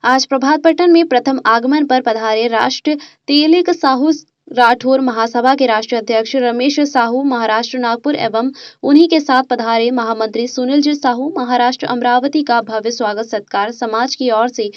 आज प्रभातपट्टन में प्रथम आगमन पर पधारे राष्ट्र तेलिक साहू राठौर महासभा के राष्ट्रीय अध्यक्ष रमेश साहू महाराष्ट्र नागपुर एवं उन्हीं के साथ पधारे महामंत्री सुनील जी साहू महाराष्ट्र अमरावती का भव्य स्वागत सत्कार समाज की ओर से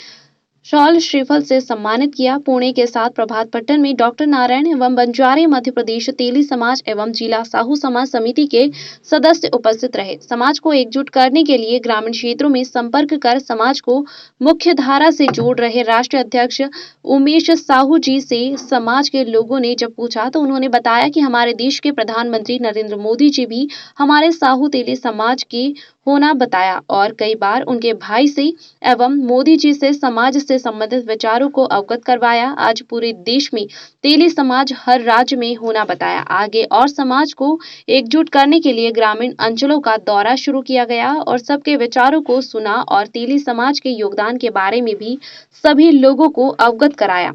शॉल श्रीफल से सम्मानित किया। पुणे के साथ प्रभातपट्टन में डॉक्टर नारायण एवं बंजारे मध्य प्रदेश तेली समाज एवं जिला साहू समाज समिति के सदस्य उपस्थित रहे। समाज को एकजुट करने के लिए ग्रामीण क्षेत्रों में संपर्क कर समाज को मुख्य धारा से जोड़ रहे राष्ट्रीय अध्यक्ष उमेश साहू जी से समाज के लोगों ने जब पूछा तो उन्होंने बताया कि हमारे देश के प्रधानमंत्री नरेंद्र मोदी जी भी हमारे साहू तेली समाज के होना बताया और कई बार उनके भाई से एवं मोदी जी से समाज से संबंधित विचारों को अवगत करवाया। आज पूरे देश में तेली समाज हर राज्य में होना बताया। आगे और समाज को एकजुट करने के लिए ग्रामीण अंचलों का दौरा शुरू किया गया और सबके विचारों को सुना और तेली समाज के योगदान के बारे में भी सभी लोगों को अवगत कराया।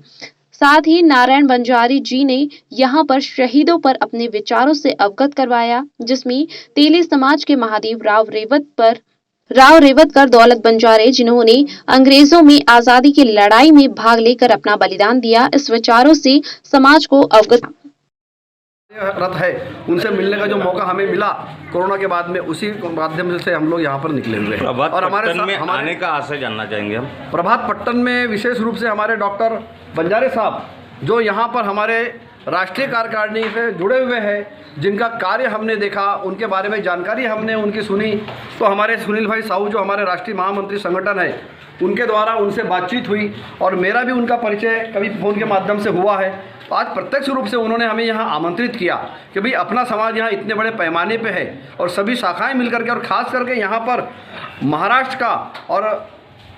साथ ही नारायण बंजारी जी ने यहां पर शहीदों पर अपने विचारों से अवगत करवाया, जिसमें तेली समाज के महादेव राव रेवतकर दौलत बंजारे जिन्होंने अंग्रेजों में आजादी की लड़ाई में भाग लेकर अपना बलिदान दिया, इस विचारों से समाज को अवगत रत है उनसे मिलने का जो मौका हमें मिला कोरोना के बाद में, उसी माध्यम से हम लोग यहाँ पर निकले हुए हैं। और हमारे में आने का आशय जानना चाहेंगे हम। प्रभातपट्टन में विशेष रूप से हमारे डॉक्टर बंजारे साहब जो यहाँ पर हमारे राष्ट्रीय कार्यकारिणी से जुड़े हुए हैं, जिनका कार्य हमने देखा, उनके बारे में जानकारी हमने उनकी सुनी, तो हमारे सुनील भाई साहू जो हमारे राष्ट्रीय महामंत्री संगठन है उनके द्वारा उनसे बातचीत हुई और मेरा भी उनका परिचय कभी फ़ोन के माध्यम से हुआ है। तो आज प्रत्यक्ष रूप से उन्होंने हमें यहाँ आमंत्रित किया कि भाई अपना समाज यहाँ इतने बड़े पैमाने पे है और सभी शाखाएं मिलकर के, और ख़ास करके यहाँ पर महाराष्ट्र का और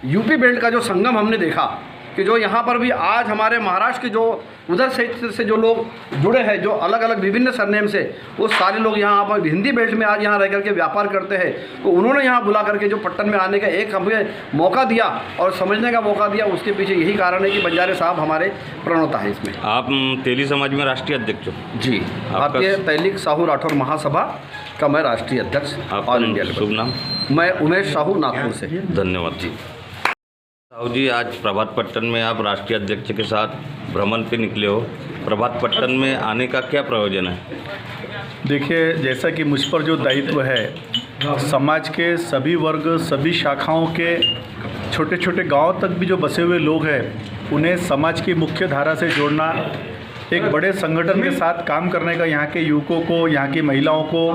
यूपी बेल्ट का जो संगम हमने देखा कि जो यहाँ पर भी आज हमारे महाराष्ट्र के जो उधर से जो लोग जुड़े हैं, जो अलग अलग विभिन्न सरनेम से, वो सारे लोग यहाँ पर हिंदी बेल्ट में आज यहाँ रह करके व्यापार करते हैं। तो उन्होंने यहाँ बुला करके जो पट्टन में आने का एक हमें मौका दिया और समझने का मौका दिया, उसके पीछे यही कारण है कि बंजारे साहब हमारे प्रणेता है इसमें। आप तेली समाज में राष्ट्रीय अध्यक्ष हो? जी, भारतीय तेलिक साहू राठौर महासभा का मैं राष्ट्रीय अध्यक्ष। All India. शुभ नाम? मैं उमेश साहू, नागपुर से। धन्यवाद जी। साहू जी, आज प्रभातपट्टन में आप राष्ट्रीय अध्यक्ष के साथ भ्रमण पे निकले हो, प्रभातपट्टन में आने का क्या प्रयोजन है? देखिए, जैसा कि मुझ पर जो दायित्व है, समाज के सभी वर्ग, सभी शाखाओं के छोटे छोटे गांव तक भी जो बसे हुए लोग हैं, उन्हें समाज की मुख्य धारा से जोड़ना, एक बड़े संगठन के साथ काम करने का यहाँ के युवकों को, यहाँ की महिलाओं को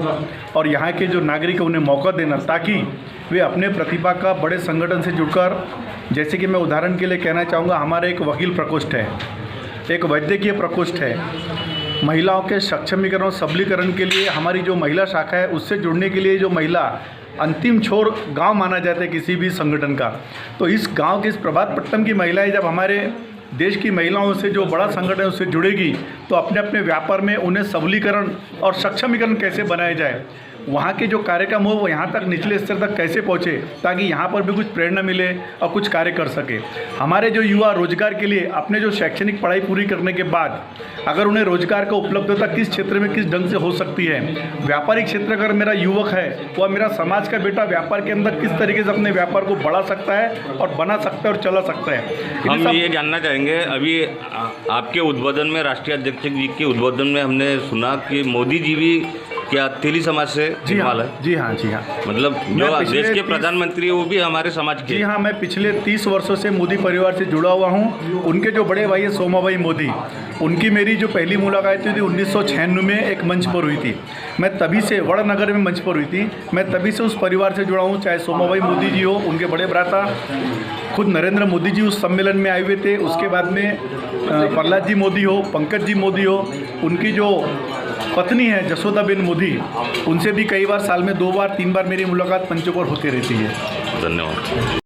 और यहाँ के जो नागरिक हैं उन्हें मौका देना, ताकि वे अपने प्रतिभा का बड़े संगठन से जुड़कर, जैसे कि मैं उदाहरण के लिए कहना चाहूँगा, हमारा एक वकील प्रकोष्ठ है, एक वैद्यकीय प्रकोष्ठ है, महिलाओं के सक्षमीकरण और सबलीकरण के लिए हमारी जो महिला शाखा है, उससे जुड़ने के लिए जो महिला अंतिम छोर गांव माना जाता है किसी भी संगठन का, तो इस गांव के, इस प्रभातपट्टन की महिलाएं जब हमारे देश की महिलाओं से जो बड़ा संगठन है उससे जुड़ेगी, तो अपने अपने व्यापार में उन्हें सबलीकरण और सक्षमीकरण कैसे बनाया जाए, वहाँ के जो कार्यक्रम हो वो यहाँ तक निचले स्तर तक कैसे पहुँचे, ताकि यहाँ पर भी कुछ प्रेरणा मिले और कुछ कार्य कर सके। हमारे जो युवा रोजगार के लिए अपने जो शैक्षणिक पढ़ाई पूरी करने के बाद अगर उन्हें रोजगार का उपलब्धता किस क्षेत्र में किस ढंग से हो सकती है, व्यापारिक क्षेत्र अगर मेरा युवक है वह मेरा समाज का बेटा व्यापार के अंदर किस तरीके से अपने व्यापार को बढ़ा सकता है और बना सकता है और चला सकता है। हम ये जानना चाहेंगे, अभी आपके उद्बोधन में, राष्ट्रीय अध्यक्ष जी के उद्बोधन में हमने सुना कि मोदी जी भी क्या तेली समाज से है? जी हाँ। मतलब जो देश के प्रधानमंत्री वो भी हमारे समाज के? जी हाँ, मैं पिछले 30 वर्षों से मोदी परिवार से जुड़ा हुआ हूँ। उनके जो बड़े भाई है सोमाभाई मोदी, उनकी मेरी जो पहली मुलाकात हुई थी 1996 में एक मंच पर हुई थी। मैं तभी से वड़नगर में मंच पर हुई थी, मैं तभी से उस परिवार से जुड़ा हूँ। चाहे सोमाभाई मोदी जी हो, उनके बड़े भ्राता खुद नरेंद्र मोदी जी उस सम्मेलन में आए हुए थे। उसके बाद में प्रहलाद जी मोदी हो, पंकज जी मोदी हो, उनकी जो पत्नी है जसोदाबेन मोदी, उनसे भी कई बार, साल में 2 बार 3 बार मेरी मुलाकात पंचों पर होती रहती है। धन्यवाद।